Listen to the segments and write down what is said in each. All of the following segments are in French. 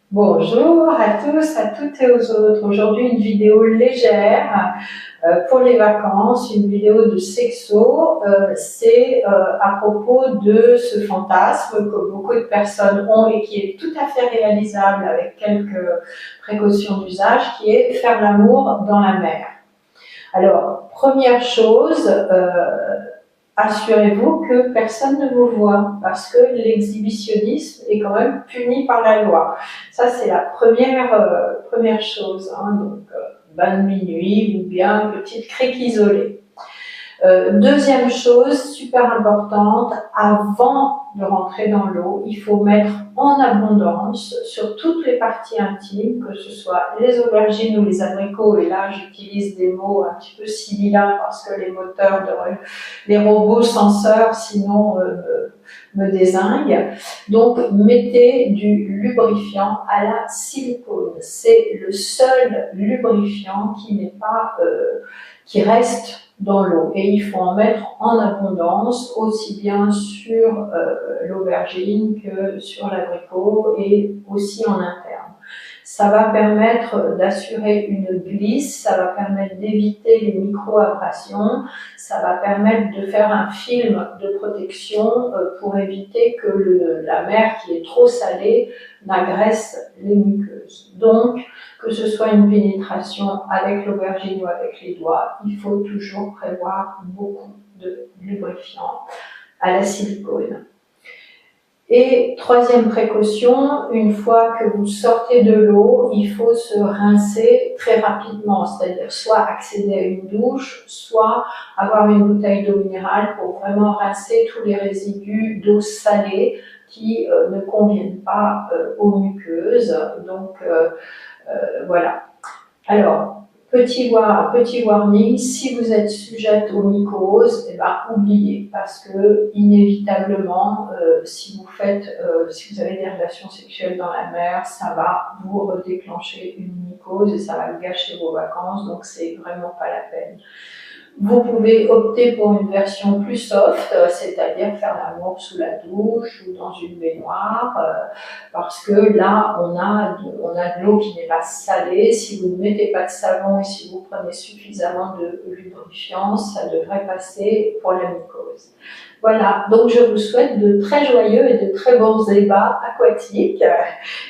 Bonjour à tous, à toutes et aux autres. Aujourd'hui, une vidéo légère pour les vacances, une vidéo de sexo. C'est à propos de ce fantasme que beaucoup de personnes ont et qui est tout à fait réalisable avec quelques précautions d'usage, qui est faire l'amour dans la mer. Alors, première chose, assurez-vous que personne ne vous voit, parce que l'exhibitionnisme est quand même puni par la loi. Ça, c'est la première chose. Donc, bain de minuit ou bien petite crique isolée. Deuxième chose, super importante, avant de rentrer dans l'eau, il faut mettre en abondance sur toutes les parties intimes, que ce soit les aubergines ou les abricots, et là j'utilise des mots un petit peu similaires parce que les moteurs, les robots senseurs sinon me dézinguent. Donc mettez du lubrifiant à la silicone. C'est le seul lubrifiant qui n'est pas qui reste dans l'eau, et il faut en mettre en abondance, aussi bien sur l'aubergine que sur l'abricot, et aussi en interne. Ça va permettre d'assurer une glisse, ça va permettre d'éviter les micro-abrasions, ça va permettre de faire un film de protection pour éviter que la mer qui est trop salée n'agresse les muqueuses. Donc, que ce soit une pénétration avec l'aubergine ou avec les doigts, il faut toujours prévoir beaucoup de lubrifiant à la silicone. Et troisième précaution, une fois que vous sortez de l'eau, il faut se rincer très rapidement, c'est-à-dire soit accéder à une douche, soit avoir une bouteille d'eau minérale pour vraiment rincer tous les résidus d'eau salée qui ne conviennent pas aux muqueuses. Donc voilà. Alors, petit warning, si vous êtes sujette aux mycoses, oubliez, parce que inévitablement, si vous avez des relations sexuelles dans la mer, ça va vous redéclencher une mycose et ça va gâcher vos vacances, donc c'est vraiment pas la peine. Vous pouvez opter pour une version plus soft, c'est-à-dire faire l'amour sous la douche ou dans une baignoire, parce que là, on a de l'eau qui n'est pas salée. Si vous ne mettez pas de savon et si vous prenez suffisamment de lubrifiant, ça devrait passer pour la mycose. Voilà, donc je vous souhaite de très joyeux et de très bons débats aquatiques.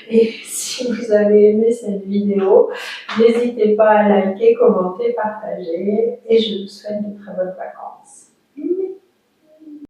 Et si vous avez aimé cette vidéo, n'hésitez pas à liker, commenter, partager, et je vous souhaite de très bonnes vacances.